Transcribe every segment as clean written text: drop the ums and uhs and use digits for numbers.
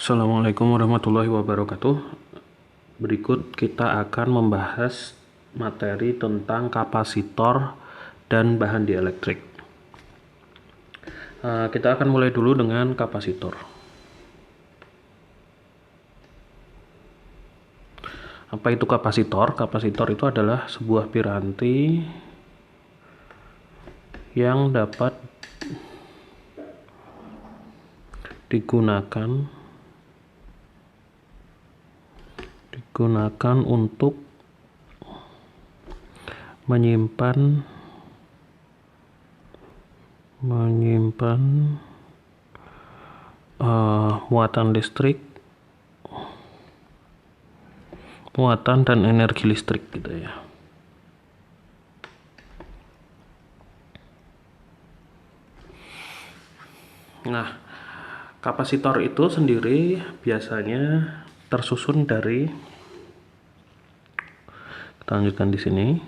Assalamualaikum warahmatullahi wabarakatuh. Berikut kita akan membahas materi tentang kapasitor dan bahan dielektrik. Kita akan mulai dulu dengan kapasitor. Apa itu kapasitor? Kapasitor itu adalah sebuah piranti yang dapat digunakan untuk menyimpan muatan listrik, muatan dan energi listrik gitu ya. Nah, kapasitor itu sendiri biasanya tersusun dari, kita lanjutkan di sini,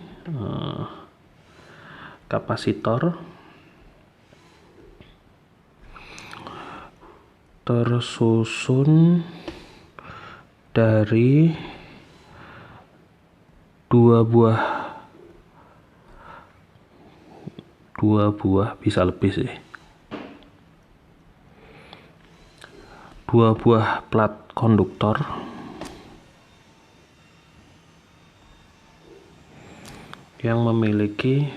kapasitor tersusun dari dua buah bisa lebih sih, dua buah plat konduktor yang memiliki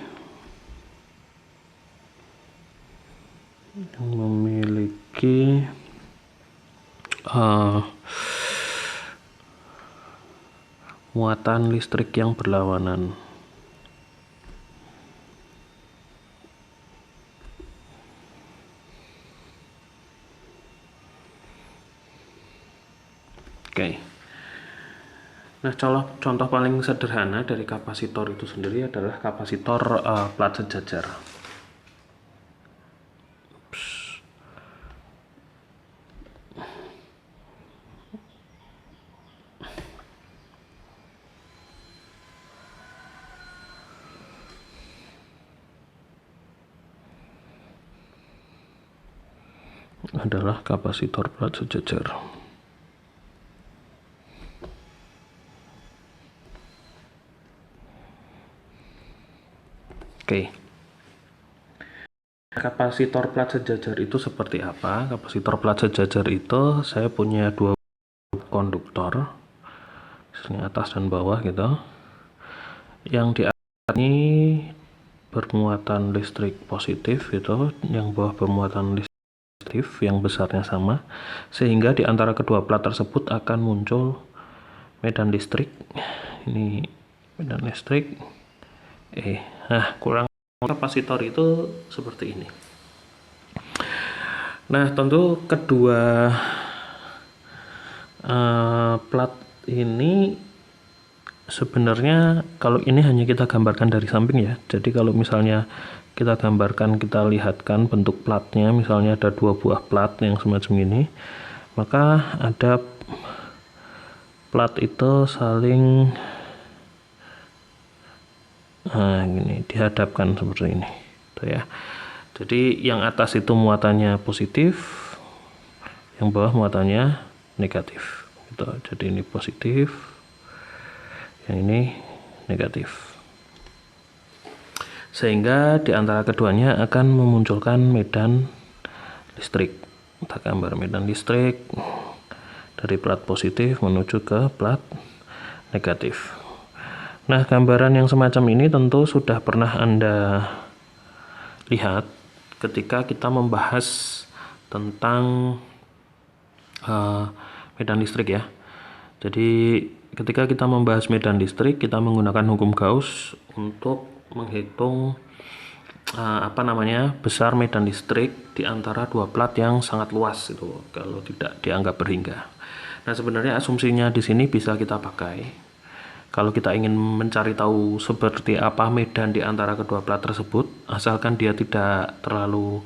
muatan listrik yang berlawanan. Oke. Nah, contoh paling sederhana dari kapasitor itu sendiri adalah kapasitor plat sejajar. Adalah kapasitor plat sejajar. Oke. Kapasitor plat sejajar itu seperti apa? Kapasitor plat sejajar itu saya punya dua konduktor, sini atas dan bawah gitu, yang di atas ini bermuatan listrik positif gitu, yang bawah bermuatan listrik negatif yang besarnya sama, sehingga di antara kedua plat tersebut akan muncul medan listrik. Ini medan listrik. Kurang kapasitor itu seperti ini. Nah, tentu kedua plat ini sebenarnya, kalau ini hanya kita gambarkan dari samping ya. Jadi kalau misalnya kita gambarkan, kita lihatkan bentuk platnya, misalnya ada dua buah plat yang semacam ini, maka ada plat itu saling gini, dihadapkan seperti ini tuh ya. Jadi yang atas itu muatannya positif, yang bawah muatannya negatif gitu. Jadi ini positif, yang ini negatif, sehingga di antara keduanya akan memunculkan medan listrik. Kita gambar medan listrik dari plat positif menuju ke plat negatif. Nah, gambaran yang semacam ini tentu sudah pernah Anda lihat ketika kita membahas tentang medan listrik ya. Jadi ketika kita membahas medan listrik, kita menggunakan hukum Gauss untuk menghitung besar medan listrik di antara dua plat yang sangat luas itu, kalau tidak dianggap berhingga. Nah, sebenarnya asumsinya di sini bisa kita pakai kalau kita ingin mencari tahu seperti apa medan di antara kedua plat tersebut, asalkan dia tidak terlalu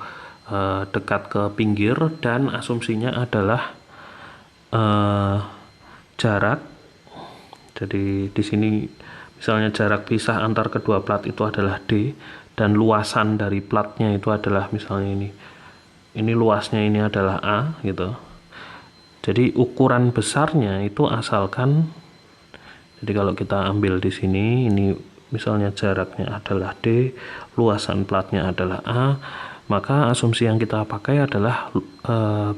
dekat ke pinggir, dan asumsinya adalah jarak. Jadi di sini misalnya jarak pisah antar kedua plat itu adalah D, dan luasan dari platnya itu adalah misalnya ini luasnya ini adalah A gitu. Jadi ukuran besarnya itu asalkan, jadi kalau kita ambil di sini, ini misalnya jaraknya adalah D, luasan platnya adalah A, maka asumsi yang kita pakai adalah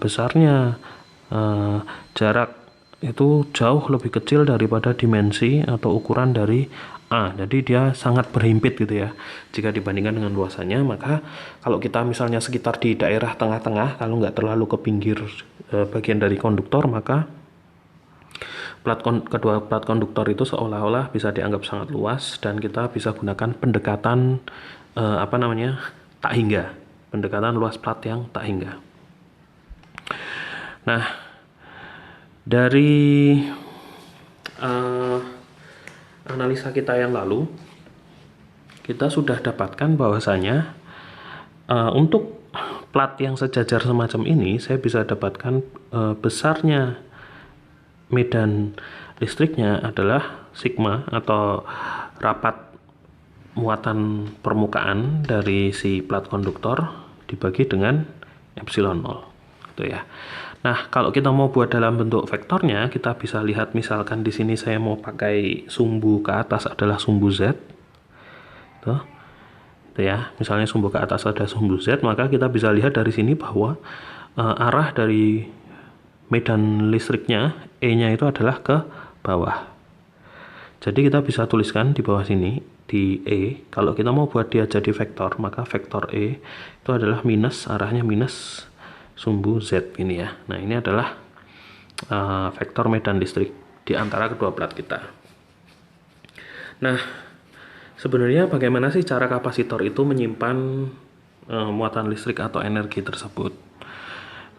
besarnya jarak itu jauh lebih kecil daripada dimensi atau ukuran dari A. Jadi dia sangat berhimpit gitu ya. Jika dibandingkan dengan luasannya, maka kalau kita misalnya sekitar di daerah tengah-tengah, kalau nggak terlalu ke pinggir bagian dari konduktor, maka kedua plat konduktor itu seolah-olah bisa dianggap sangat luas, dan kita bisa gunakan pendekatan tak hingga, pendekatan luas plat yang tak hingga. Nah, dari analisa kita yang lalu, kita sudah dapatkan bahwasanya untuk plat yang sejajar semacam ini, saya bisa dapatkan besarnya medan listriknya adalah sigma atau rapat muatan permukaan dari si plat konduktor dibagi dengan epsilon 0 gitu ya. Nah, kalau kita mau buat dalam bentuk vektornya, kita bisa lihat misalkan di sini saya mau pakai sumbu ke atas adalah sumbu Z. Tuh. Itu ya. Misalnya sumbu ke atas ada sumbu Z, maka kita bisa lihat dari sini bahwa arah dari medan listriknya E-nya itu adalah ke bawah. Jadi kita bisa tuliskan di bawah sini di E, kalau kita mau buat dia jadi vektor, maka vektor E itu adalah minus, arahnya minus sumbu Z ini ya. Nah, ini adalah vektor medan listrik di antara kedua plat kita. Nah, sebenarnya bagaimana sih cara kapasitor itu menyimpan muatan listrik atau energi tersebut?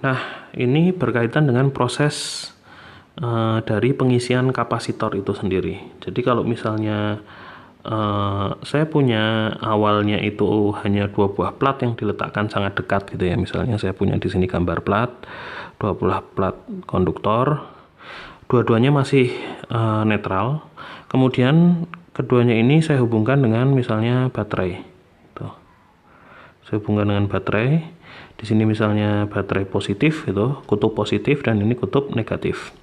Nah, ini berkaitan dengan proses dari pengisian kapasitor itu sendiri. Jadi kalau misalnya saya punya awalnya itu hanya 2 buah plat yang diletakkan sangat dekat gitu ya. Misalnya saya punya di sini gambar plat, 2 buah plat konduktor, dua-duanya masih netral. Kemudian keduanya ini saya hubungkan dengan misalnya baterai. Tuh. Saya hubungkan dengan baterai. Di sini misalnya baterai positif itu kutub positif dan ini kutub negatif.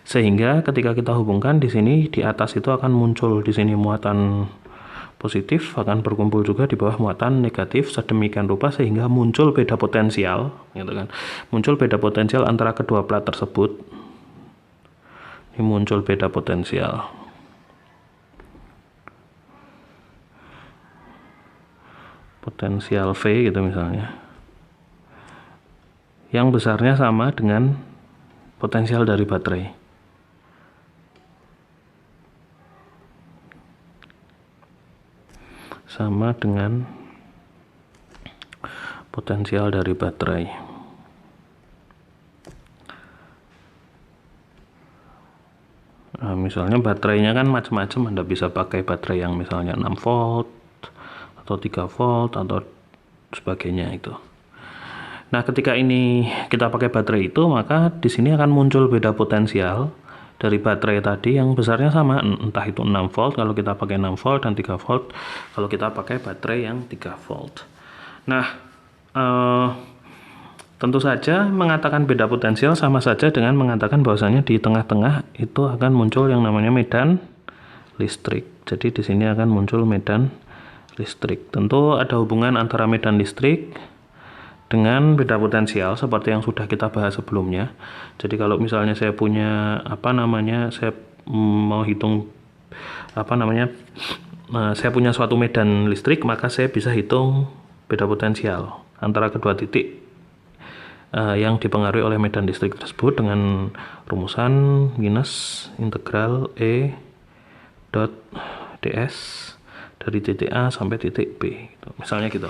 Sehingga ketika kita hubungkan di sini, di atas itu akan muncul di sini muatan positif akan berkumpul juga di bawah muatan negatif sedemikian rupa sehingga muncul beda potensial gitu kan. Muncul beda potensial antara kedua plat tersebut. Ini muncul beda potensial. Potensial V gitu misalnya. Yang besarnya sama dengan potensial dari baterai. Sama dengan potensial dari baterai. Nah, misalnya baterainya kan macam-macam, Anda bisa pakai baterai yang misalnya 6 volt atau 3 volt atau sebagainya itu. Nah, ketika ini kita pakai baterai itu, maka di sini akan muncul beda potensial dari baterai tadi yang besarnya sama, entah itu 6 volt kalau kita pakai 6 volt dan 3 volt kalau kita pakai baterai yang 3 volt. Nah, tentu saja mengatakan beda potensial sama saja dengan mengatakan bahwasanya di tengah-tengah itu akan muncul yang namanya medan listrik. Jadi di sini akan muncul medan listrik. Tentu ada hubungan antara medan listrik dengan beda potensial seperti yang sudah kita bahas sebelumnya. Jadi kalau misalnya saya punya saya mau hitung saya punya suatu medan listrik, maka saya bisa hitung beda potensial antara kedua titik yang dipengaruhi oleh medan listrik tersebut dengan rumusan minus integral E dot ds dari titik A sampai titik B gitu. Misalnya gitu.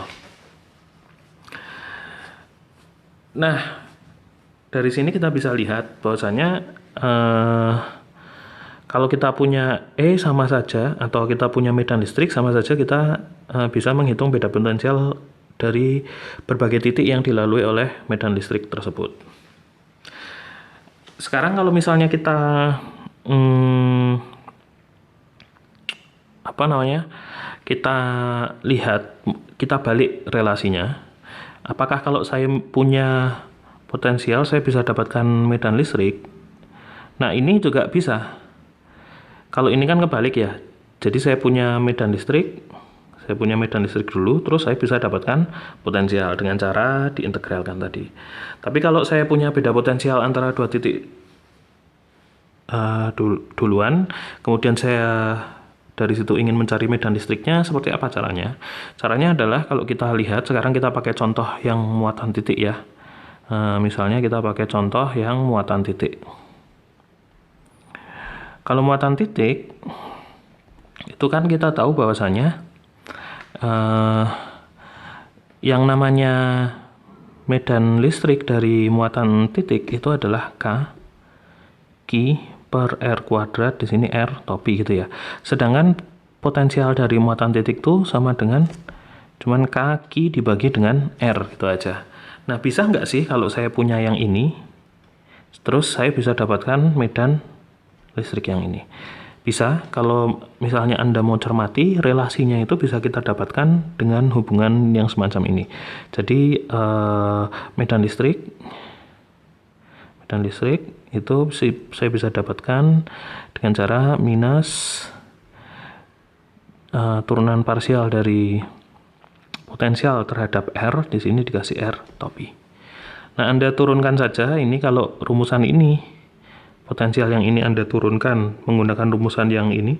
Nah, dari sini kita bisa lihat bahwasanya kalau kita punya E sama saja atau kita punya medan listrik sama saja, kita bisa menghitung beda potensial dari berbagai titik yang dilalui oleh medan listrik tersebut. Sekarang kalau misalnya kita kita lihat, kita balik relasinya. Apakah kalau saya punya potensial saya bisa dapatkan medan listrik. Nah ini juga bisa. Kalau ini kan kebalik ya. Jadi saya punya medan listrik dulu, terus saya bisa dapatkan potensial dengan cara diintegralkan tadi. Tapi kalau saya punya beda potensial antara dua titik duluan, kemudian saya dari situ ingin mencari medan listriknya, seperti apa caranya? Caranya adalah kalau kita lihat, sekarang kita pakai contoh yang muatan titik ya. Misalnya kita pakai contoh yang muatan titik. Kalau muatan titik, itu kan kita tahu bahwasanya yang namanya medan listrik dari muatan titik itu adalah K per R kuadrat, di sini R topi gitu ya. Sedangkan potensial dari muatan titik itu sama dengan cuman K dibagi dengan R gitu aja. Nah bisa nggak sih kalau saya punya yang ini, terus saya bisa dapatkan medan listrik yang ini? Bisa, kalau misalnya Anda mau cermati, relasinya itu bisa kita dapatkan dengan hubungan yang semacam ini. Jadi medan listrik itu saya bisa dapatkan dengan cara minus turunan parsial dari potensial terhadap R, di sini dikasih R topi. Nah Anda turunkan saja ini, kalau rumusan ini potensial yang ini Anda turunkan menggunakan rumusan yang ini,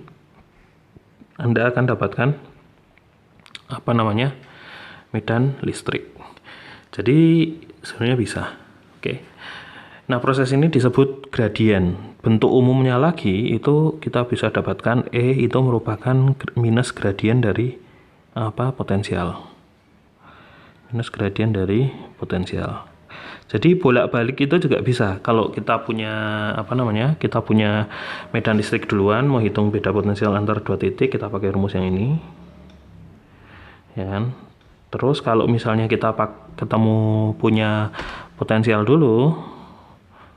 Anda akan dapatkan medan listrik. Jadi sebenarnya bisa. Oke. Nah proses ini disebut gradien. Bentuk umumnya lagi itu kita bisa dapatkan E itu merupakan minus gradien dari potensial. Minus gradien dari potensial. Jadi bolak-balik itu juga bisa. Kalau kita punya kita punya medan listrik duluan, mau hitung beda potensial antar dua titik, kita pakai rumus yang ini. Ya kan? Terus kalau misalnya kita punya potensial dulu,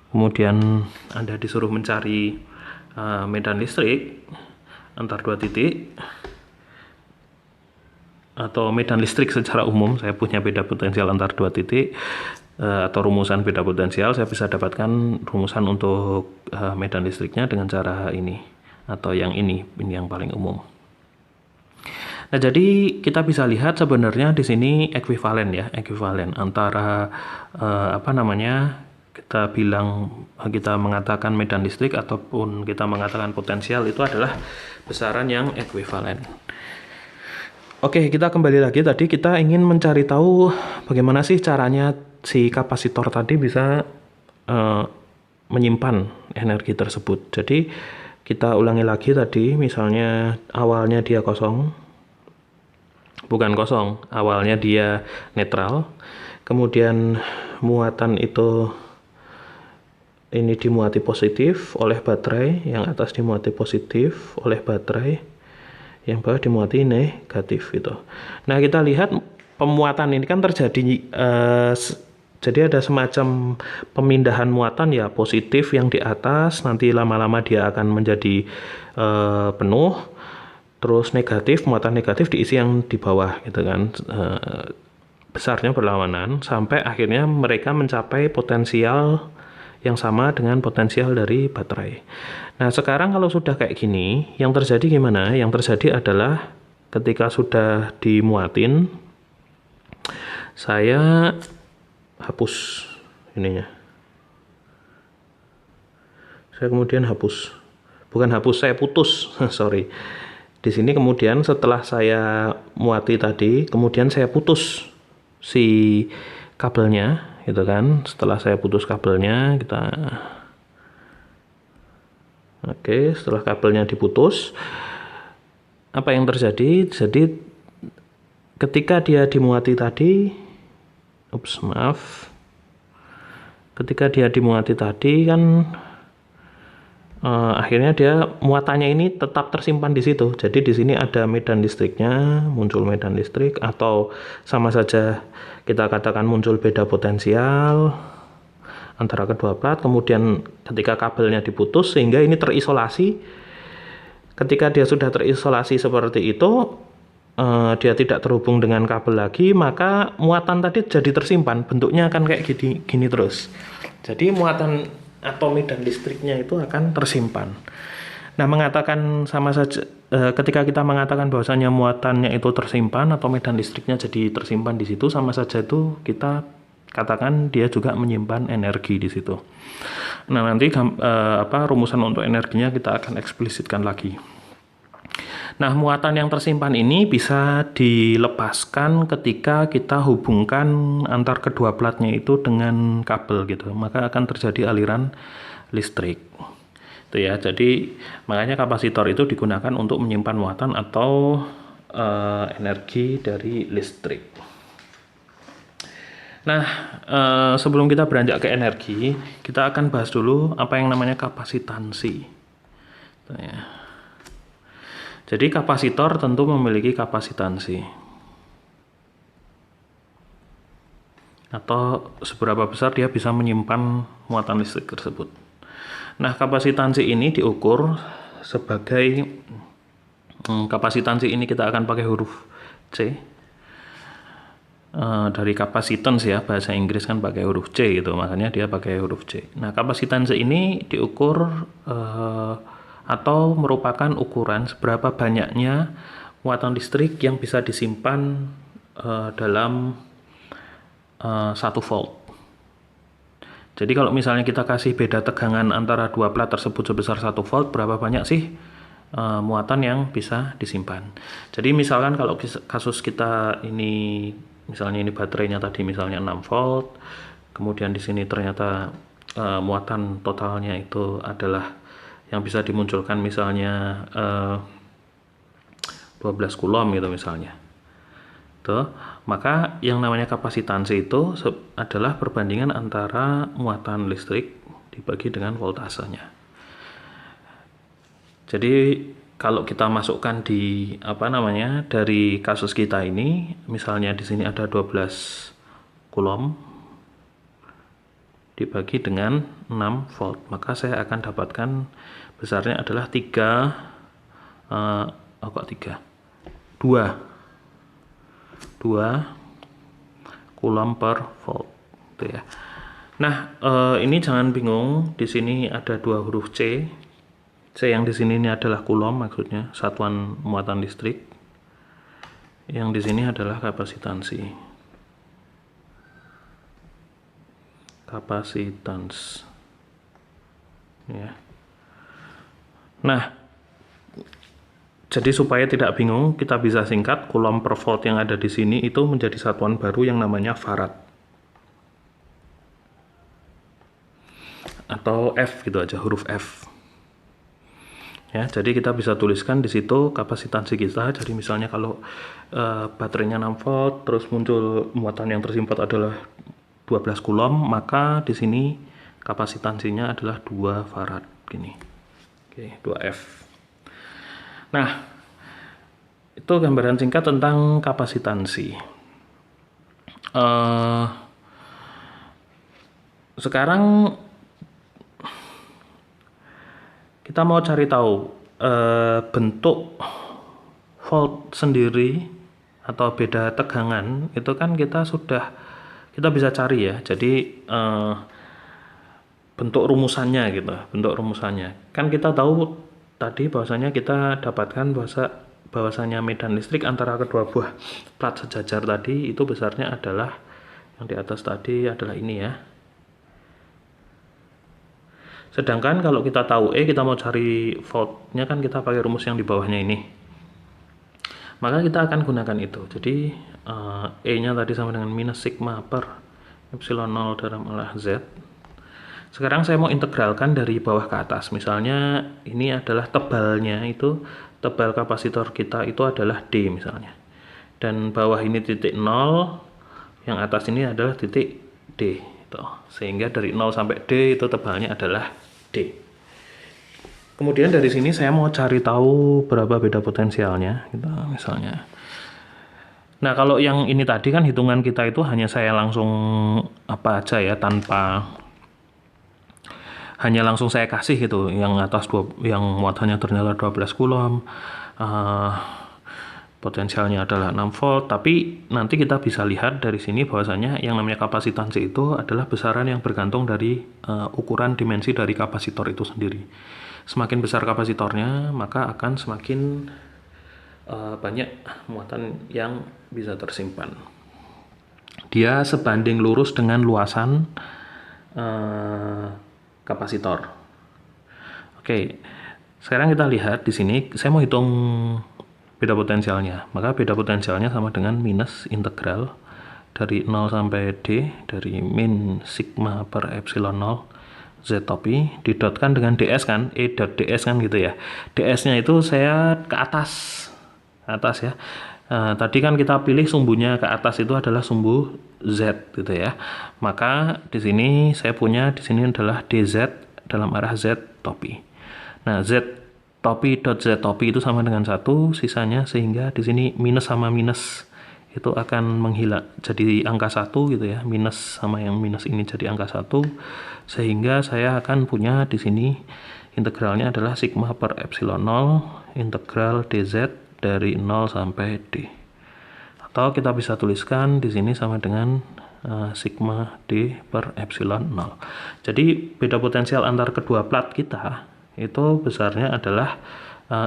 kemudian Anda disuruh mencari medan listrik antar dua titik, atau medan listrik secara umum, saya punya beda potensial antar dua titik, atau rumusan beda potensial, saya bisa dapatkan rumusan untuk medan listriknya dengan cara ini atau yang ini yang paling umum. Nah, jadi kita bisa lihat sebenarnya di sini ekuivalen antara kita mengatakan medan listrik ataupun kita mengatakan potensial itu adalah besaran yang ekuivalen. Oke, kita kembali lagi. Tadi kita ingin mencari tahu bagaimana sih caranya si kapasitor tadi bisa menyimpan energi tersebut. Jadi kita ulangi lagi tadi, misalnya awalnya dia awalnya dia netral, kemudian muatan itu ini dimuati positif oleh baterai, yang atas dimuati positif oleh baterai, yang bawah dimuati negatif gitu. Nah kita lihat pemuatan ini kan terjadi, jadi ada semacam pemindahan muatan ya, positif yang di atas, nanti lama-lama dia akan menjadi penuh, terus muatan negatif diisi yang di bawah gitu kan, besarnya berlawanan sampai akhirnya mereka mencapai potensial yang sama dengan potensial dari baterai. Nah sekarang kalau sudah kayak gini, yang terjadi gimana? Yang terjadi adalah ketika sudah dimuatin, saya hapus ininya. Saya kemudian saya putus, sorry. Di sini kemudian setelah saya muati tadi, kemudian saya putus si kabelnya, gitu kan. Setelah saya putus kabelnya, setelah kabelnya diputus, apa yang terjadi? Jadi ketika dia dimuati tadi, ketika dia dimuati tadi kan akhirnya dia muatannya ini tetap tersimpan di situ. Jadi di sini ada medan listriknya, muncul medan listrik, atau sama saja kita katakan muncul beda potensial antara kedua plat. Kemudian ketika kabelnya diputus sehingga ini terisolasi. Ketika dia sudah terisolasi seperti itu, dia tidak terhubung dengan kabel lagi, maka muatan tadi jadi tersimpan, bentuknya akan kayak gini terus. Jadi muatan atau medan listriknya itu akan tersimpan. Nah, mengatakan sama saja ketika kita mengatakan bahwasanya muatannya itu tersimpan atau medan listriknya jadi tersimpan di situ, sama saja itu kita katakan dia juga menyimpan energi di situ. Nah, nanti rumusan untuk energinya kita akan eksplisitkan lagi. Nah, muatan yang tersimpan ini bisa dilepaskan ketika kita hubungkan antar kedua platnya itu dengan kabel gitu. Maka akan terjadi aliran listrik. Itu ya. Jadi, makanya kapasitor itu digunakan untuk menyimpan muatan atau energi dari listrik. Nah, sebelum kita beranjak ke energi, kita akan bahas dulu apa yang namanya kapasitansi. Itu ya. Jadi kapasitor tentu memiliki kapasitansi. Atau seberapa besar dia bisa menyimpan muatan listrik tersebut. Nah, kapasitansi ini diukur sebagai kapasitansi ini kita akan pakai huruf C. Dari capacitance ya, bahasa Inggris kan pakai huruf C gitu, makanya dia pakai huruf C. Nah, kapasitansi ini diukur atau merupakan ukuran seberapa banyaknya muatan listrik yang bisa disimpan dalam 1 volt. Jadi kalau misalnya kita kasih beda tegangan antara dua plat tersebut sebesar 1 volt, berapa banyak sih muatan yang bisa disimpan. Jadi misalkan kalau kasus kita ini, misalnya ini baterainya tadi misalnya 6 volt, kemudian di sini ternyata muatan totalnya itu adalah yang bisa dimunculkan misalnya 12 coulomb gitu misalnya. Tuh, maka yang namanya kapasitansi itu adalah perbandingan antara muatan listrik dibagi dengan voltasenya. Jadi kalau kita masukkan di dari kasus kita ini, misalnya di sini ada 12 coulomb dibagi dengan 6 volt, maka saya akan dapatkan besarnya adalah 2 coulomb per volt gitu ya. Nah, ini jangan bingung, di sini ada 2 huruf C. C yang di sini ini adalah coulomb, maksudnya satuan muatan listrik. Yang di sini adalah kapasitansi. Kapasitans. Ya. Nah, jadi supaya tidak bingung, kita bisa singkat coulomb per volt yang ada di sini itu menjadi satuan baru yang namanya farad. Atau F gitu aja, huruf F. Ya, jadi kita bisa tuliskan di situ kapasitansi kita. Jadi misalnya kalau baterainya 6 volt, terus muncul muatan yang tersimpan adalah 12 coulomb, maka di sini kapasitansinya adalah 2 farad gini. Oke, 2F. Nah, itu gambaran singkat tentang kapasitansi. Sekarang kita mau cari tahu bentuk volt sendiri atau beda tegangan itu kan kita bisa cari ya. Jadi bentuk rumusannya gitu, kan kita tahu tadi bahwasanya kita dapatkan bahwasanya medan listrik antara kedua buah plat sejajar tadi itu besarnya adalah yang di atas tadi adalah ini ya. Sedangkan kalau kita tahu kita mau cari voltnya kan kita pakai rumus yang di bawahnya ini. Maka kita akan gunakan itu. Jadi E-nya tadi sama dengan minus sigma per epsilon 0 dalam alah Z. Sekarang saya mau integralkan dari bawah ke atas. Misalnya ini adalah tebalnya itu, tebal kapasitor kita itu adalah D misalnya. Dan bawah ini titik 0, yang atas ini adalah titik D. Sehingga dari 0 sampai D itu tebalnya adalah D. Kemudian dari sini saya mau cari tahu berapa beda potensialnya gitu, misalnya. Nah, kalau yang ini tadi kan hitungan kita itu hanya saya langsung apa aja ya, hanya langsung saya kasih gitu, yang atas yang muatannya ternyata 12 coulomb, potensialnya adalah 6 volt, tapi nanti kita bisa lihat dari sini bahwasanya yang namanya kapasitansi itu adalah besaran yang bergantung dari ukuran dimensi dari kapasitor itu sendiri. Semakin besar kapasitornya, maka akan semakin banyak muatan yang bisa tersimpan. Dia sebanding lurus dengan luasan kapasitor. Oke, sekarang kita lihat di sini, saya mau hitung beda potensialnya. Maka beda potensialnya sama dengan minus integral dari 0 sampai D dari min sigma per epsilon 0 Z topi didotkan dengan ds kan, E dot ds kan gitu ya. ds-nya itu saya ke atas ya. Tadi kan kita pilih sumbunya ke atas itu adalah sumbu Z gitu ya. Maka di sini saya punya di sini adalah dz dalam arah Z topi. Nah, Z topi dot Z topi itu sama dengan 1, sisanya sehingga di sini minus sama minus itu akan menghilang jadi angka 1 gitu ya. Minus sama yang minus ini jadi angka 1, sehingga saya akan punya di sini integralnya adalah sigma per epsilon 0 integral dz dari 0 sampai D. Atau kita bisa tuliskan di sini sama dengan sigma D per epsilon 0. Jadi beda potensial antar kedua plat kita itu besarnya adalah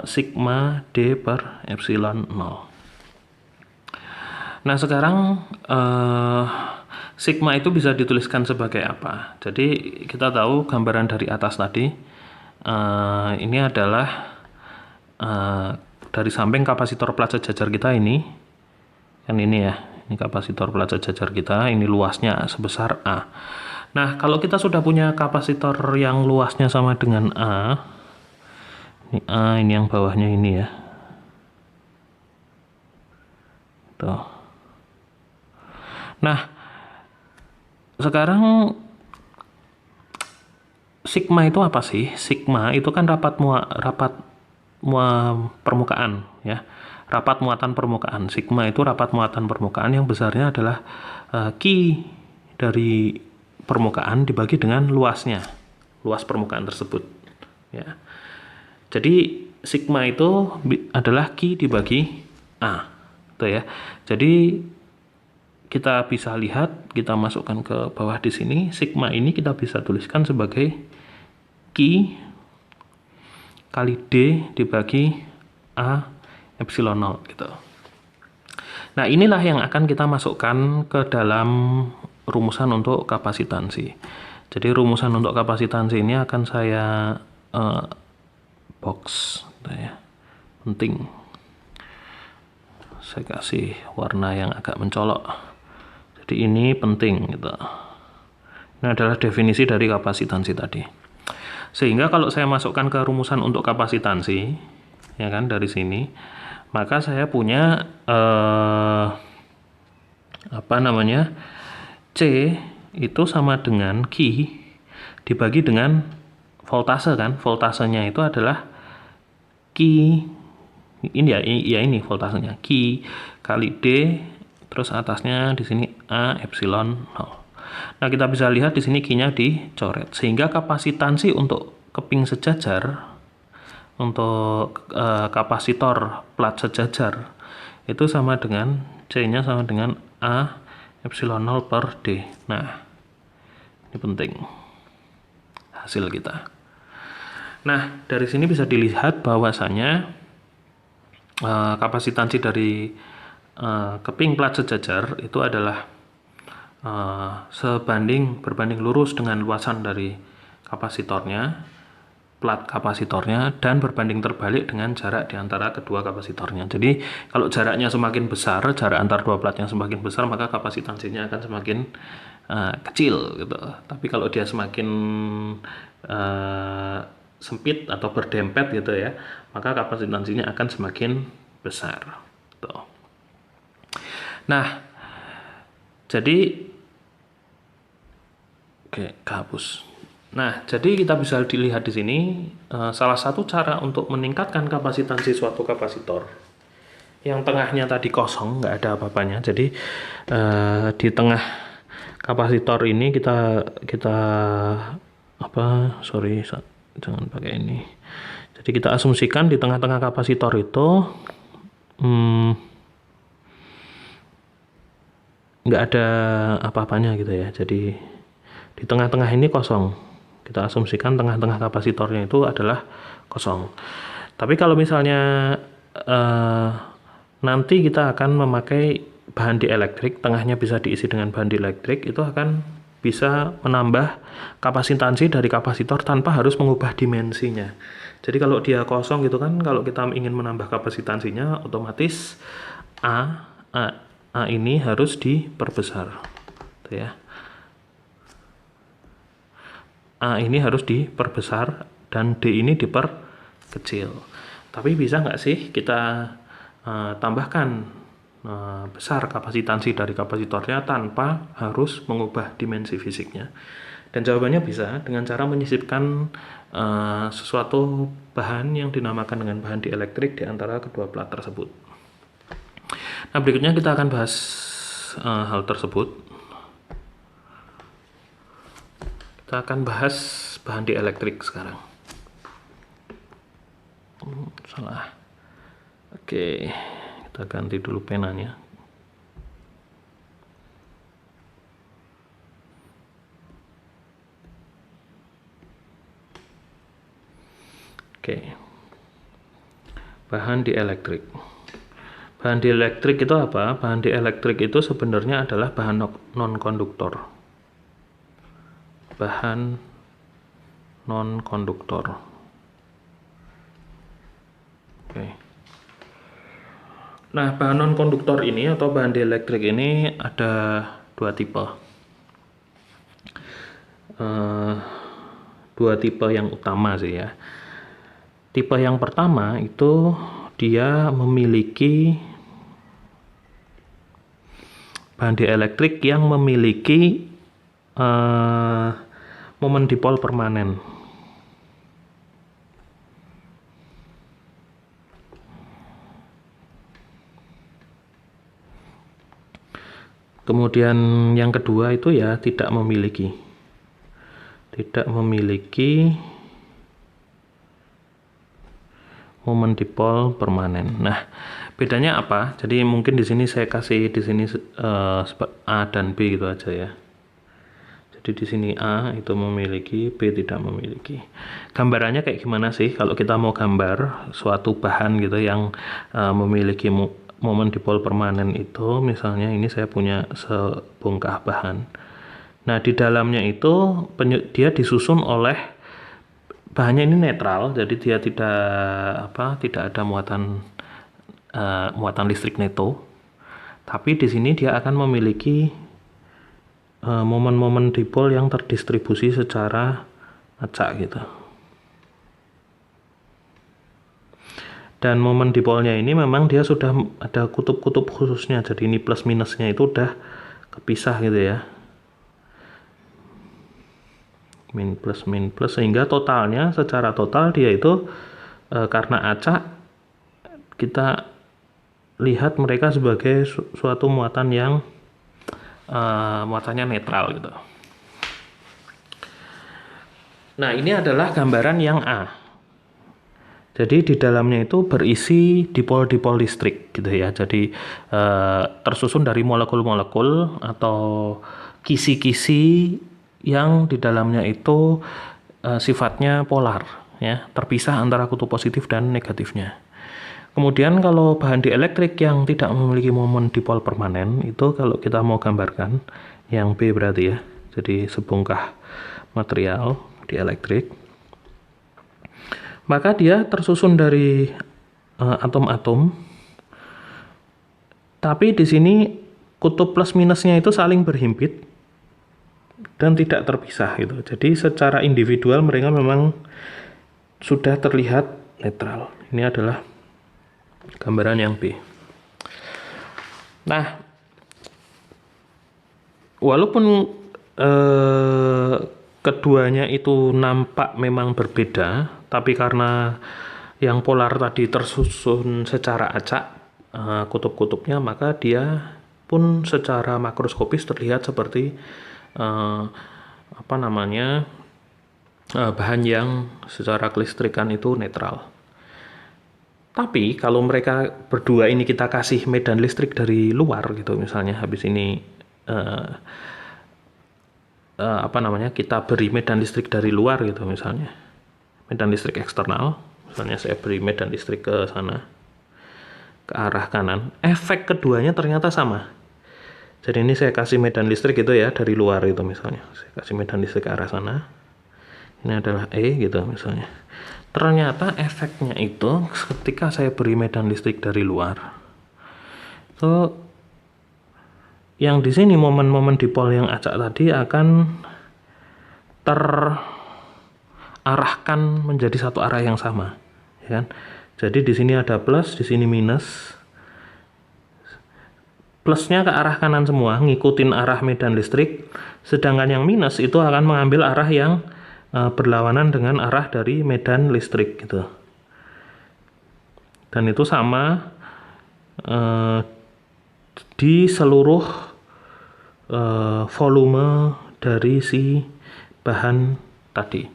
sigma D per epsilon 0. Nah, sekarang sigma itu bisa dituliskan sebagai apa? Jadi kita tahu gambaran dari atas tadi, ini adalah dari samping kapasitor plat sejajar kita ini, kan ini ya, ini kapasitor plat sejajar kita, ini luasnya sebesar A. Nah, kalau kita sudah punya kapasitor yang luasnya sama dengan A, ini A, ini yang bawahnya ini ya. Tuh. Nah, sekarang sigma itu apa sih? Sigma itu kan rapat permukaan ya. Rapat muatan permukaan. Sigma itu rapat muatan permukaan yang besarnya adalah Q dari permukaan dibagi dengan luasnya. Luas permukaan tersebut ya. Jadi sigma itu adalah Q dibagi A. Tuh ya. Jadi kita bisa lihat, kita masukkan ke bawah di sini, sigma ini kita bisa tuliskan sebagai Q kali D dibagi A epsilon 0 gitu. Nah, inilah yang akan kita masukkan ke dalam rumusan untuk kapasitansi. Jadi rumusan untuk kapasitansi ini akan saya box gitu ya. Penting. Saya kasih warna yang agak mencolok. Jadi ini penting gitu. Ini adalah definisi dari kapasitansi tadi. Sehingga kalau saya masukkan ke rumusan untuk kapasitansi, ya kan dari sini, maka saya punya C itu sama dengan Q dibagi dengan voltase kan. Voltasenya itu adalah Q ini ya ini voltasenya Q kali D terus atasnya di sini A epsilon 0. Nah, kita bisa lihat di sini Q-nya dicoret sehingga kapasitansi untuk keping sejajar untuk kapasitor plat sejajar itu sama dengan C-nya sama dengan A epsilon 0 per D. Nah, ini penting hasil kita. Nah, dari sini bisa dilihat bahwasanya kapasitansi dari keping plat sejajar itu adalah berbanding lurus dengan luasan dari kapasitornya, plat kapasitornya, dan berbanding terbalik dengan jarak di antara kedua kapasitornya. Jadi kalau jaraknya semakin besar, jarak antar dua plat yang semakin besar, maka kapasitansinya akan semakin kecil gitu. Tapi kalau dia semakin sempit atau berdempet gitu ya, maka kapasitansinya akan semakin besar. Tuh. Nah, jadi kehapus. Nah, jadi kita bisa dilihat di sini salah satu cara untuk meningkatkan kapasitansi suatu kapasitor yang tengahnya tadi kosong, nggak ada apa-apanya. Jadi di tengah kapasitor ini kita jangan pakai ini. Jadi kita asumsikan di tengah-tengah kapasitor itu nggak ada apa-apanya gitu ya. Jadi di tengah-tengah ini kosong. Kita asumsikan tengah-tengah kapasitornya itu adalah kosong. Tapi kalau misalnya nanti kita akan memakai bahan dielektrik, tengahnya bisa diisi dengan bahan dielektrik, itu akan bisa menambah kapasitansi dari kapasitor tanpa harus mengubah dimensinya. Jadi kalau dia kosong gitu kan, kalau kita ingin menambah kapasitansinya, otomatis A ini harus diperbesar. Gitu ya. A ini harus diperbesar dan D ini diperkecil. Tapi bisa nggak sih kita tambahkan besar kapasitansi dari kapasitornya tanpa harus mengubah dimensi fisiknya? Dan jawabannya bisa dengan cara menyisipkan sesuatu bahan yang dinamakan dengan bahan dielektrik di antara kedua plat tersebut. Nah, berikutnya kita akan bahas hal tersebut. Kita akan bahas bahan dielektrik sekarang. Salah. Oke, kita ganti dulu penanya. Oke. Bahan dielektrik. Bahan dielektrik itu apa? Bahan dielektrik itu sebenarnya adalah bahan non-konduktor. Bahan non-konduktor. Oke. Nah, bahan non-konduktor ini atau bahan dielektrik ini ada dua tipe. Dua tipe yang utama sih ya. Tipe yang pertama itu dia memiliki bahan dielektrik yang memiliki momen dipol permanen. Kemudian yang kedua itu ya tidak memiliki momen dipol permanen. Nah, bedanya apa? Jadi mungkin di sini saya kasih di sini A dan B gitu aja ya. Jadi di sini A itu memiliki, B tidak memiliki. Gambarannya kayak gimana sih kalau kita mau gambar suatu bahan gitu yang memiliki momen dipol permanen itu, misalnya ini saya punya sebongkah bahan. Nah, di dalamnya itu dia disusun oleh bahannya ini netral, jadi dia tidak ada muatan listrik neto. Tapi di sini dia akan memiliki momen-momen dipol yang terdistribusi secara acak gitu. Dan momen dipolnya ini memang dia sudah ada kutub-kutub khususnya, jadi ini plus minusnya itu udah kepisah gitu ya. Min plus sehingga totalnya secara total dia itu karena acak kita lihat mereka sebagai suatu muatan yang muatannya netral gitu. Nah, ini adalah gambaran yang A. Jadi di dalamnya itu berisi dipol-dipol listrik gitu ya. Jadi tersusun dari molekul-molekul atau kisi-kisi yang di dalamnya itu sifatnya polar ya, terpisah antara kutub positif dan negatifnya. Kemudian kalau bahan dielektrik yang tidak memiliki momen dipol permanen itu kalau kita mau gambarkan yang B berarti ya. Jadi sebongkah material dielektrik. Maka dia tersusun dari atom-atom. Tapi di sini kutub plus minusnya itu saling berhimpit dan tidak terpisah gitu. Jadi secara individual mereka memang sudah terlihat netral. Ini adalah gambaran yang B. Nah, walaupun keduanya itu nampak memang berbeda, tapi karena yang polar tadi tersusun secara acak kutub-kutubnya, maka dia pun secara makroskopis terlihat seperti bahan yang secara kelistrikan itu netral. Tapi kalau mereka berdua ini kita kasih medan listrik dari luar gitu, misalnya habis ini kita beri medan listrik dari luar gitu, misalnya medan listrik eksternal, misalnya saya beri medan listrik ke sana, ke arah kanan, efek keduanya ternyata sama. Jadi ini saya kasih medan listrik gitu ya dari luar itu, misalnya saya kasih medan listrik ke arah sana, ini adalah E gitu misalnya. Ternyata efeknya itu ketika saya beri medan listrik dari luar, itu yang di sini momen-momen dipol yang acak tadi akan terarahkan menjadi satu arah yang sama, ya kan? Jadi di sini ada plus, di sini minus. Plusnya ke arah kanan semua, ngikutin arah medan listrik, sedangkan yang minus itu akan mengambil arah yang berlawanan dengan arah dari medan listrik gitu. Dan itu sama di seluruh volume dari si bahan tadi.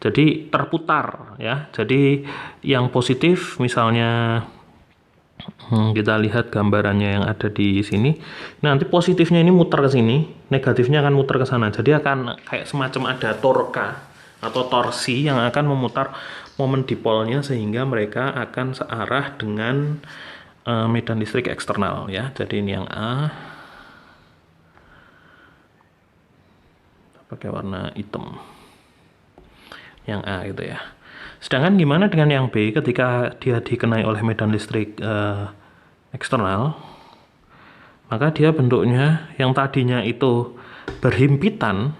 Jadi terputar ya. Jadi yang positif misalnya kita lihat gambarannya yang ada di sini. Nanti positifnya ini muter ke sini, negatifnya akan muter ke sana. Jadi akan kayak semacam ada torka atau torsi yang akan memutar momen dipolnya sehingga mereka akan searah dengan medan listrik eksternal ya. Jadi ini yang A pakai warna hitam, yang A gitu ya. Sedangkan gimana dengan yang B ketika dia dikenai oleh medan listrik eksternal? Maka dia bentuknya yang tadinya itu berhimpitan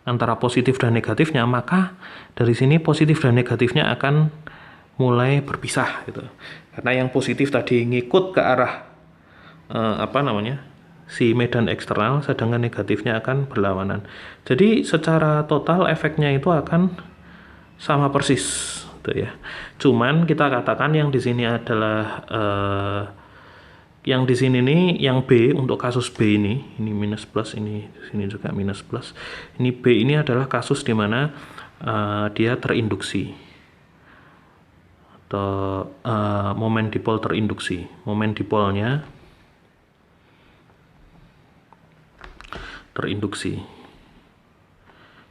antara positif dan negatifnya, maka dari sini positif dan negatifnya akan mulai berpisah gitu. Karena yang positif tadi ngikut ke arah si medan eksternal, sedangkan negatifnya akan berlawanan. Jadi secara total efeknya itu akan sama persis gitu ya. Cuman kita katakan yang di sini adalah yang di sini nih, yang B untuk kasus B ini minus plus, ini di sini juga minus plus. Ini B ini adalah kasus di mana dia terinduksi atau momen dipol terinduksi. Momen dipolnya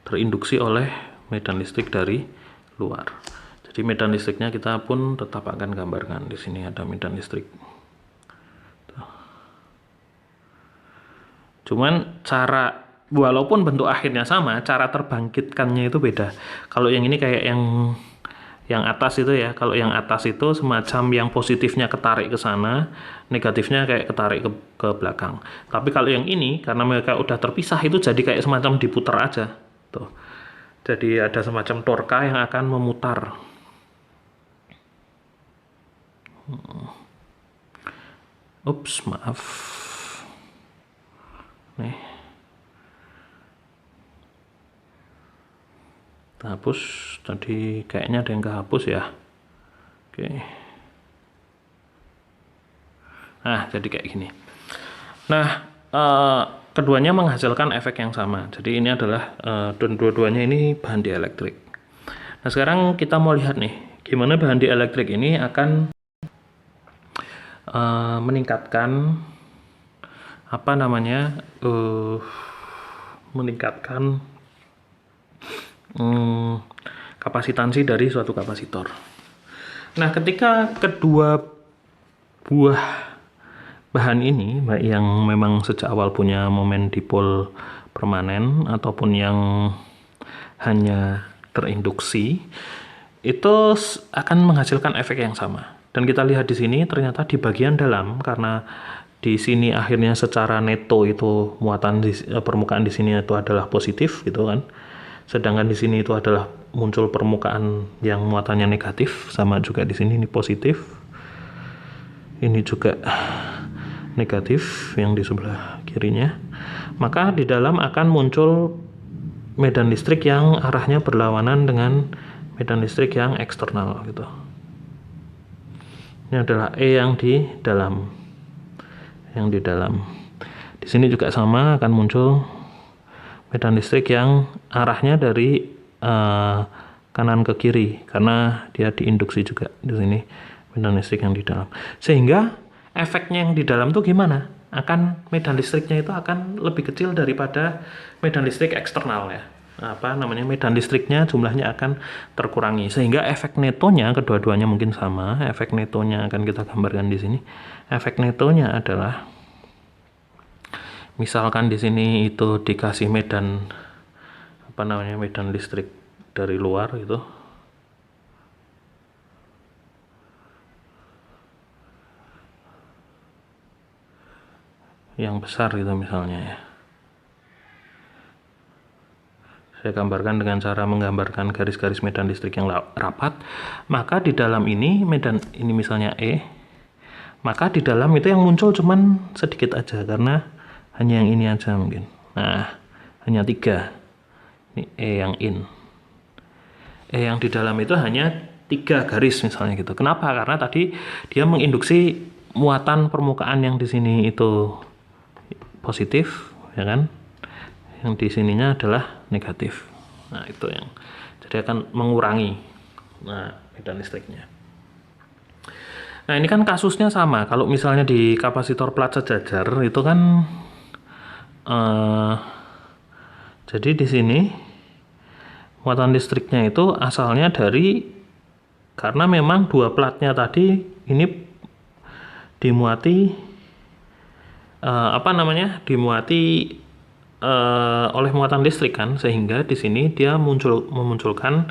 terinduksi oleh medan listrik dari luar. Jadi medan listriknya kita pun tetap akan gambarkan. Di sini ada medan listrik. Cuman walaupun bentuk akhirnya sama, cara terbangkitkannya itu beda. Kalau yang ini kayak yang atas itu ya, kalau yang atas itu semacam yang positifnya ketarik ke sana, negatifnya kayak ketarik ke belakang. Tapi kalau yang ini, karena mereka udah terpisah, itu jadi kayak semacam diputar aja. Tuh. Jadi ada semacam torka yang akan memutar. Ups, maaf. Nih. Kita hapus. Tadi kayaknya ada yang kehapus ya. Oke. Nah, jadi kayak gini. Nah, keduanya menghasilkan efek yang sama. Jadi ini adalah dan dua-duanya ini bahan dielektrik. Nah, sekarang kita mau lihat nih, gimana bahan dielektrik ini akan meningkatkan meningkatkan kapasitansi dari suatu kapasitor. Nah, ketika kedua buah bahan ini, baik yang memang sejak awal punya momen dipol permanen ataupun yang hanya terinduksi, itu akan menghasilkan efek yang sama. Dan kita lihat di sini ternyata di bagian dalam, karena di sini akhirnya secara neto itu muatan permukaan di sini itu adalah positif gitu kan. Sedangkan di sini itu adalah muncul permukaan yang muatannya negatif, sama juga di sini ini positif. Ini juga negatif yang di sebelah kirinya. Maka di dalam akan muncul medan listrik yang arahnya berlawanan dengan medan listrik yang eksternal gitu. Ini adalah E yang di dalam. Yang di dalam. Di sini juga sama, akan muncul medan listrik yang arahnya dari kanan ke kiri karena dia diinduksi juga di sini medan listrik yang di dalam. Sehingga efeknya yang di dalam tuh gimana? medan listriknya itu akan lebih kecil daripada medan listrik eksternal ya. Medan listriknya jumlahnya akan terkurangi, sehingga efek netonya kedua-duanya mungkin sama. Efek netonya akan kita gambarkan di sini. Efek netonya adalah misalkan di sini itu dikasih medan medan listrik dari luar itu yang besar itu misalnya ya. Saya gambarkan dengan cara menggambarkan garis-garis medan listrik yang rapat. Maka di dalam ini ini misalnya E, maka di dalam itu yang muncul cuman sedikit aja karena hanya yang ini aja mungkin. Nah, hanya 3. Ini E yang in. E yang di dalam itu hanya 3 garis misalnya gitu. Kenapa? Karena tadi dia menginduksi muatan permukaan yang di sini itu positif, ya kan? Yang di sininya adalah negatif. Nah, itu yang jadi akan mengurangi medan listriknya. Nah, ini kan kasusnya sama. Kalau misalnya di kapasitor plat sejajar itu kan jadi di sini muatan listriknya itu asalnya karena memang 2 platnya tadi ini dimuati dimuati oleh muatan listrik kan, sehingga di sini dia memunculkan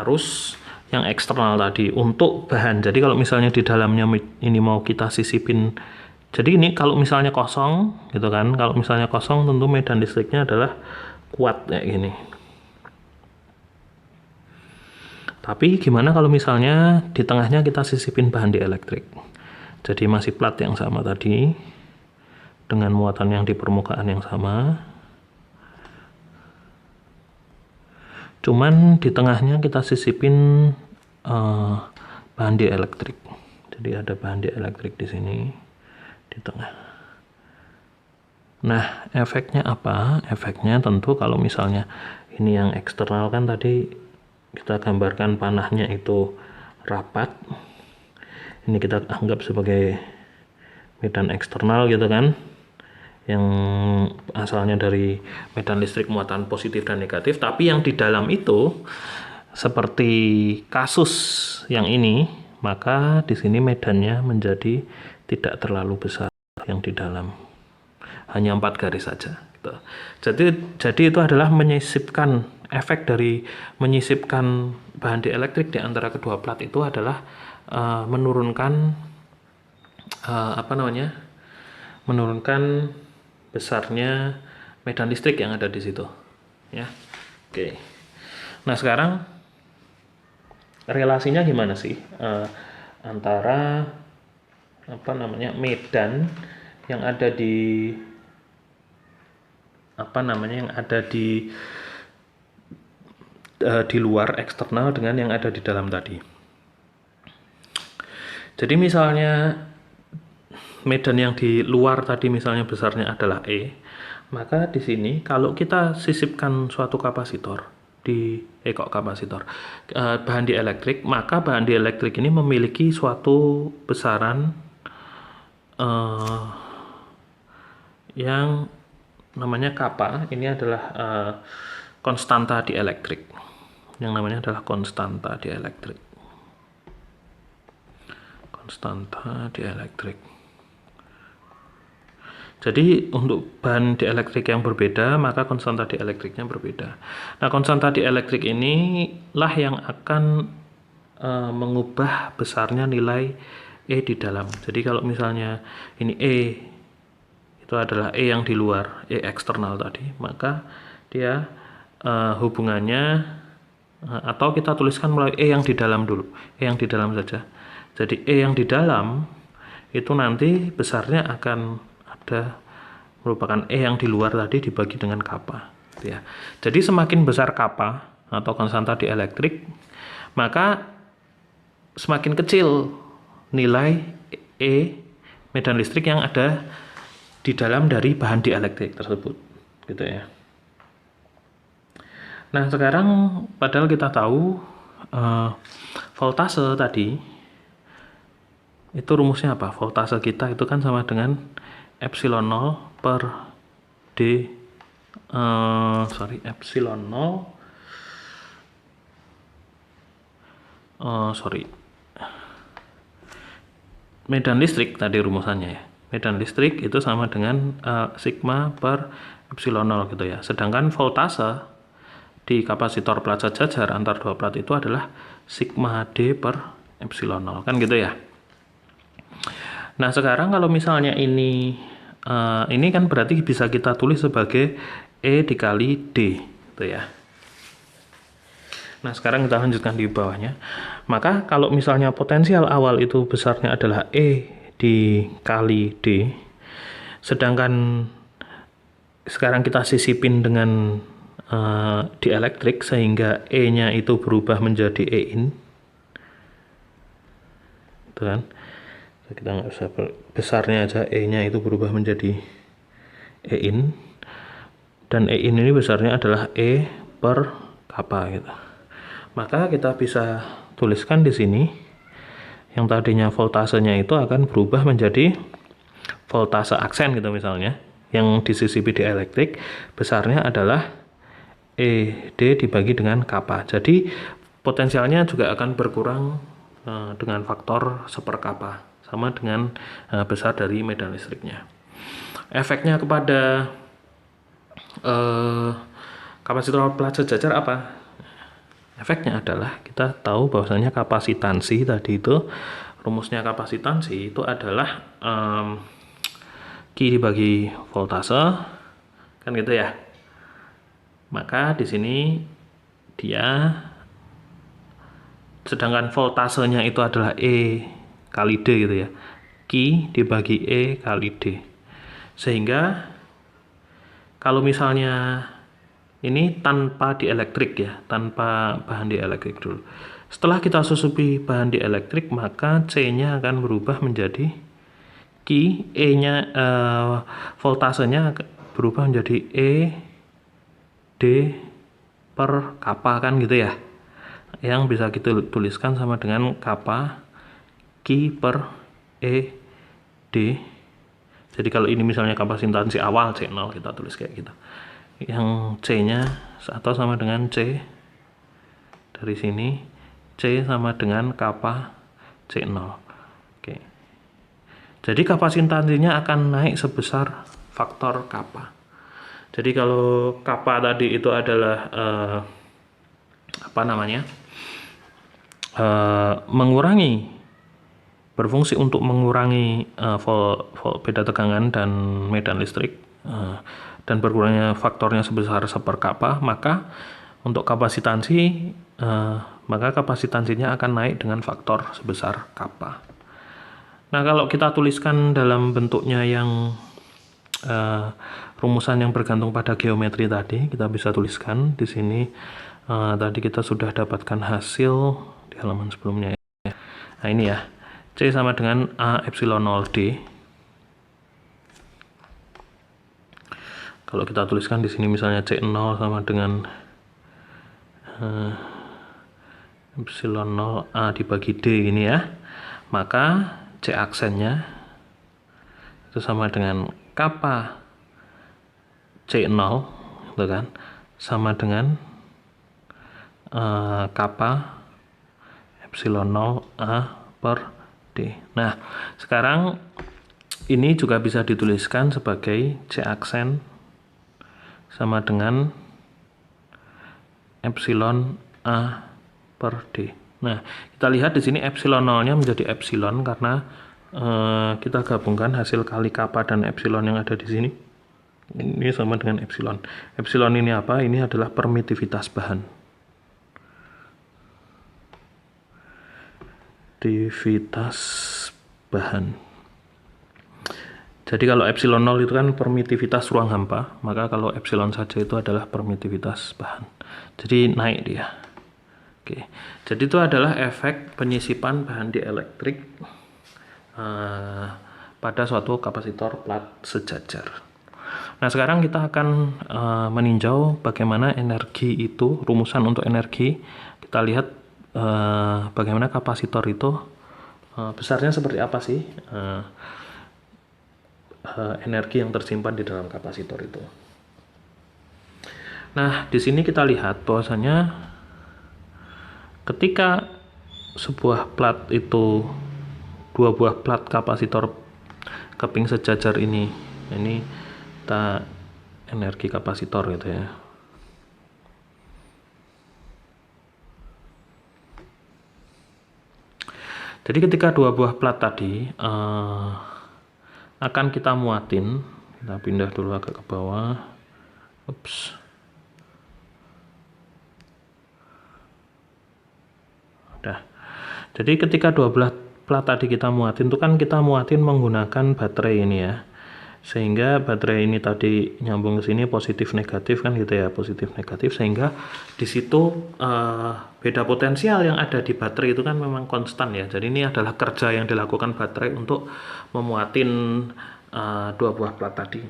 arus yang eksternal tadi untuk bahan. Jadi kalau misalnya di dalamnya ini mau kita sisipin, jadi ini kalau misalnya kosong gitu kan, kalau misalnya kosong tentu medan listriknya adalah kuat kayak gini. Tapi gimana kalau misalnya di tengahnya kita sisipin bahan dielektrik? Jadi masih plat yang sama tadi dengan muatan yang di permukaan yang sama, cuman di tengahnya kita sisipin bahan dielektrik. Jadi ada bahan dielektrik di sini di tengah. Nah, efeknya apa? Efeknya tentu kalau misalnya ini yang eksternal kan tadi kita gambarkan panahnya itu rapat. Ini kita anggap sebagai medan eksternal gitu kan, yang asalnya dari medan listrik muatan positif dan negatif. Tapi yang di dalam itu seperti kasus yang ini, maka di sini medannya menjadi tidak terlalu besar yang di dalam, hanya 4 garis saja gitu. Jadi itu adalah menyisipkan, efek dari menyisipkan bahan dielektrik di antara kedua plat itu adalah menurunkan menurunkan besarnya medan listrik yang ada di situ ya. Oke. Nah, sekarang relasinya gimana sih antara medan yang ada di di luar eksternal dengan yang ada di dalam tadi. Jadi misalnya medan yang di luar tadi misalnya besarnya adalah E, maka di sini kalau kita sisipkan suatu kapasitor bahan dielektrik, maka bahan dielektrik ini memiliki suatu besaran yang namanya kappa. Ini adalah konstanta dielektrik. Yang namanya adalah konstanta dielektrik. Konstanta dielektrik. Jadi untuk bahan dielektrik yang berbeda, maka konstanta dielektriknya berbeda. Nah, konstanta dielektrik inilah yang akan mengubah besarnya nilai E di dalam. Jadi kalau misalnya ini E itu adalah E yang di luar, E eksternal tadi, maka dia hubungannya atau kita tuliskan melalui E yang di dalam dulu, E yang di dalam saja. Jadi E yang di dalam itu nanti besarnya akan merupakan E yang di luar tadi dibagi dengan kappa ya. Jadi semakin besar kappa atau konstanta dielektrik, maka semakin kecil nilai E medan listrik yang ada di dalam dari bahan dielektrik tersebut gitu ya. Nah, sekarang padahal kita tahu voltase tadi Itu rumusnya apa? Voltase kita itu kan sama dengan epsilon 0 per D epsilon 0 medan listrik tadi rumusannya ya. Medan listrik itu sama dengan sigma per epsilon 0 gitu ya. Sedangkan voltase di kapasitor plat sejajar antar dua plat itu adalah sigma D per epsilon 0 kan gitu ya. Nah, sekarang kalau misalnya ini kan berarti bisa kita tulis sebagai E dikali D gitu ya. Nah, sekarang kita lanjutkan di bawahnya. Maka kalau misalnya potensial awal itu besarnya adalah E dikali D, sedangkan sekarang kita sisipin dengan dielektrik sehingga E-nya itu berubah menjadi E in. Gitu kan? Kita nggak usah besarnya aja, E-nya itu berubah menjadi E in. Dan E in ini besarnya adalah E per kappa gitu. Maka kita bisa tuliskan di sini yang tadinya voltasenya itu akan berubah menjadi voltase aksen gitu misalnya, yang disisipi dielektrik besarnya adalah ED dibagi dengan kappa. Jadi potensialnya juga akan berkurang dengan faktor seperkappa, sama dengan besar dari medan listriknya. Efeknya kepada kapasitor plat sejajar apa? Efeknya adalah kita tahu bahwasanya kapasitansi tadi itu, rumusnya kapasitansi itu adalah Q dibagi voltase kan gitu ya. Maka di sini dia, sedangkan voltasenya itu adalah E kali D gitu ya, Q dibagi E kali D, sehingga kalau misalnya ini tanpa dielektrik ya, tanpa bahan dielektrik dulu. Setelah kita susupi bahan dielektrik, maka C-nya akan berubah menjadi Q, E-nya voltasenya berubah menjadi E D per kappa kan gitu ya. Yang bisa kita tuliskan sama dengan kappa Q per E D. Jadi kalau ini misalnya kapasitansi awal C0, kita tulis kayak gitu. Yang C-nya atau sama dengan C dari sini, C sama dengan kappa C0. Oke. Jadi kapasitansinya akan naik sebesar faktor kappa. Jadi kalau kappa tadi itu adalah mengurangi, berfungsi untuk mengurangi beda tegangan dan medan listrik, dan berkurangnya faktornya sebesar seperkappa, maka untuk kapasitansi maka kapasitansinya akan naik dengan faktor sebesar kappa. Nah, kalau kita tuliskan dalam bentuknya yang rumusan yang bergantung pada geometri tadi, kita bisa tuliskan di sini. Tadi kita sudah dapatkan hasil di halaman sebelumnya ya. Nah, ini ya, C sama dengan A epsilon 0 D. Kalau kita tuliskan di sini misalnya C0 sama dengan epsilon 0 A dibagi D ini ya, maka C aksennya itu sama dengan kappa C0 gitu kan, sama dengan kappa epsilon 0 A per D. Nah, sekarang ini juga bisa dituliskan sebagai C aksen sama dengan epsilon A per D. Nah, kita lihat di sini epsilon 0-nya menjadi epsilon karena kita gabungkan hasil kali kappa dan epsilon yang ada di sini. Ini sama dengan epsilon. Epsilon ini apa? Ini adalah permitivitas bahan. Permitivitas bahan. Jadi kalau epsilon 0 itu kan permitivitas ruang hampa, maka kalau epsilon saja itu adalah permitivitas bahan. Jadi naik dia. Oke. Jadi itu adalah efek penyisipan bahan dielektrik pada suatu kapasitor plat sejajar. Nah, sekarang kita akan meninjau bagaimana energi itu, rumusan untuk energi. Kita lihat bagaimana kapasitor itu besarnya seperti apa sih energi yang tersimpan di dalam kapasitor itu. Nah, di sini kita lihat bahwasanya ketika sebuah plat itu, dua buah plat kapasitor keping sejajar ini kita energi kapasitor gitu ya. Jadi ketika dua buah plat tadi akan kita muatin, kita pindah dulu agak ke bawah. Ups. Udah. Jadi ketika dua belah plat tadi kita muatin itu kan kita muatin menggunakan baterai ini ya. Sehingga baterai ini tadi nyambung ke sini positif negatif kan gitu ya, positif negatif, sehingga di situ beda potensial yang ada di baterai itu kan memang konstan ya. Jadi ini adalah kerja yang dilakukan baterai untuk memuatin dua buah plat tadi.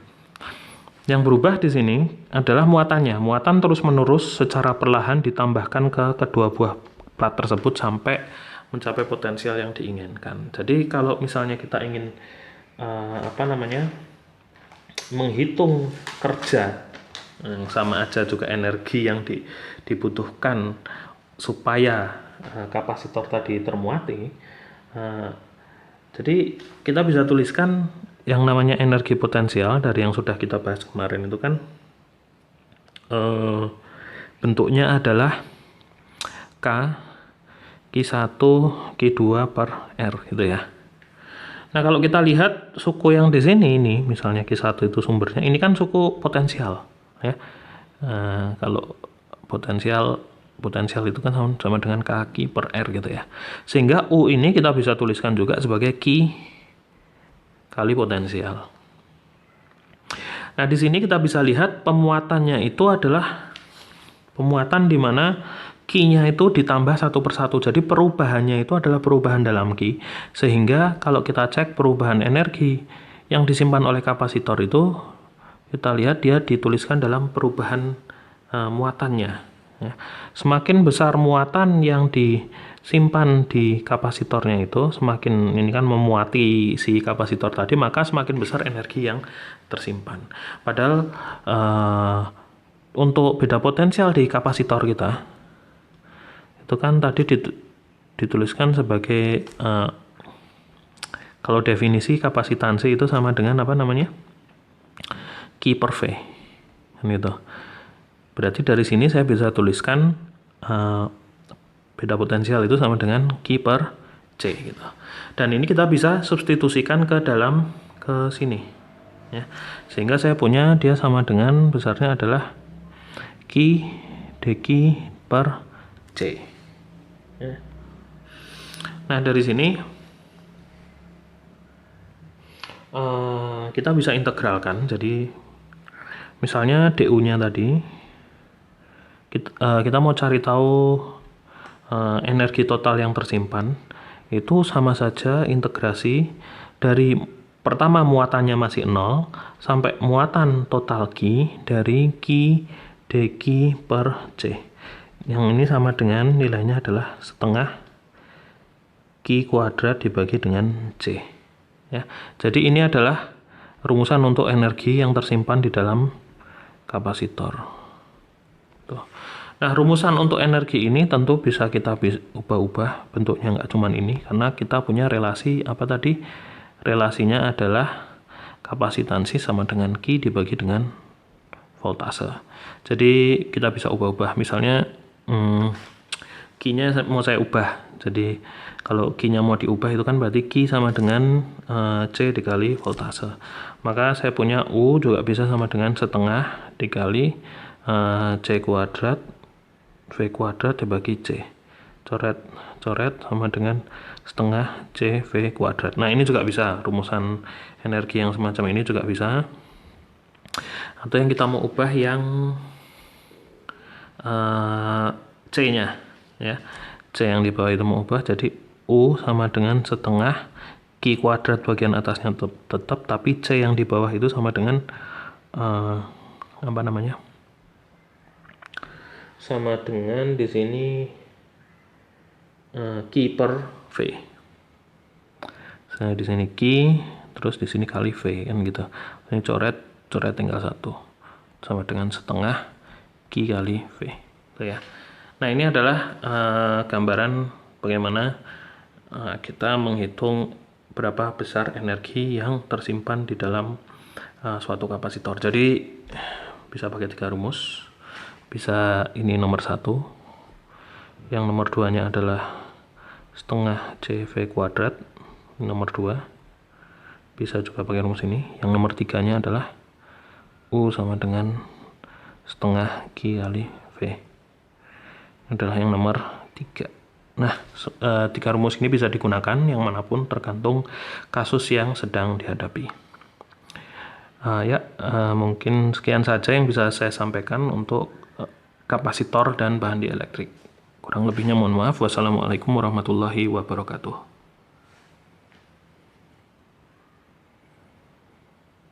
Yang berubah di sini adalah muatannya. Muatan terus-menerus secara perlahan ditambahkan ke kedua buah plat tersebut sampai mencapai potensial yang diinginkan. Jadi kalau misalnya kita ingin menghitung kerja yang sama aja juga energi yang dibutuhkan supaya kapasitor tadi termuati, jadi kita bisa tuliskan yang namanya energi potensial dari yang sudah kita bahas kemarin itu kan bentuknya adalah Q1 Q2 per R gitu ya. Nah, kalau kita lihat suku yang di sini ini, misalnya Q1 itu sumbernya, ini kan suku potensial ya. Kalau potensial itu kan sama dengan Q per R gitu ya. Sehingga U ini kita bisa tuliskan juga sebagai Q kali potensial. Nah, di sini kita bisa lihat pemuatannya itu adalah pemuatan di mana Q-nya itu ditambah satu persatu. Jadi perubahannya itu adalah perubahan dalam Q. Sehingga kalau kita cek perubahan energi yang disimpan oleh kapasitor itu, kita lihat dia dituliskan dalam perubahan muatannya. Ya. Semakin besar muatan yang disimpan di kapasitornya itu, semakin ini kan memuati si kapasitor tadi, maka semakin besar energi yang tersimpan. Padahal untuk beda potensial di kapasitor kita, itu kan tadi dituliskan sebagai kalau definisi kapasitansi itu sama dengan apa namanya? Q per V. Kan gitu. Berarti dari sini saya bisa tuliskan beda potensial itu sama dengan Q per C gitu. Dan ini kita bisa substitusikan ke dalam ke sini ya. Sehingga saya punya dia sama dengan besarnya adalah Q dQ per C. Ya. Nah, dari sini kita bisa integralkan. Jadi misalnya DU-nya tadi kita mau cari tahu energi total yang tersimpan, itu sama saja integrasi dari pertama muatannya masih 0 sampai muatan total Q dari Q dQ per C. Yang ini sama dengan nilainya adalah setengah Q kuadrat dibagi dengan C ya. Jadi ini adalah rumusan untuk energi yang tersimpan di dalam kapasitor. Tuh. Nah, rumusan untuk energi ini tentu bisa kita ubah-ubah bentuknya, nggak cuman ini, karena kita punya relasi apa tadi, relasinya adalah kapasitansi sama dengan Q dibagi dengan voltase. Jadi kita bisa ubah-ubah, misalnya Q-nya mau saya ubah. Jadi kalau Q-nya mau diubah itu kan berarti Q sama dengan C dikali voltase. Maka saya punya U juga bisa sama dengan setengah dikali C kuadrat V kuadrat dibagi C. Coret sama dengan setengah C V kuadrat. Nah, ini juga bisa, rumusan energi yang semacam ini juga bisa. Atau yang kita mau ubah yang C-nya ya. C yang di bawah itu mau ubah jadi U sama dengan setengah Q kuadrat bagian atasnya tetap, tapi C yang di bawah itu sama dengan sama dengan di sini Q per V. Misalnya di sini Q, terus di sini kali V kan gitu. Ini coret tinggal 1 sama dengan setengah Q kali V. Itu ya. Nah, ini adalah gambaran bagaimana kita menghitung berapa besar energi yang tersimpan di dalam suatu kapasitor. Jadi bisa pakai 3 rumus. Bisa ini nomor 1. Yang nomor 2-nya adalah setengah CV kuadrat. Nomor 2. Bisa juga pakai rumus ini. Yang nomor 3-nya adalah U sama dengan setengah Q kali V. Ini adalah yang nomor 3. Nah, 3 rumus ini bisa digunakan yang manapun tergantung kasus yang sedang dihadapi. Mungkin sekian saja yang bisa saya sampaikan untuk kapasitor dan bahan dieelektrik. Kurang lebihnya mohon maaf. Wassalamualaikum warahmatullahi wabarakatuh.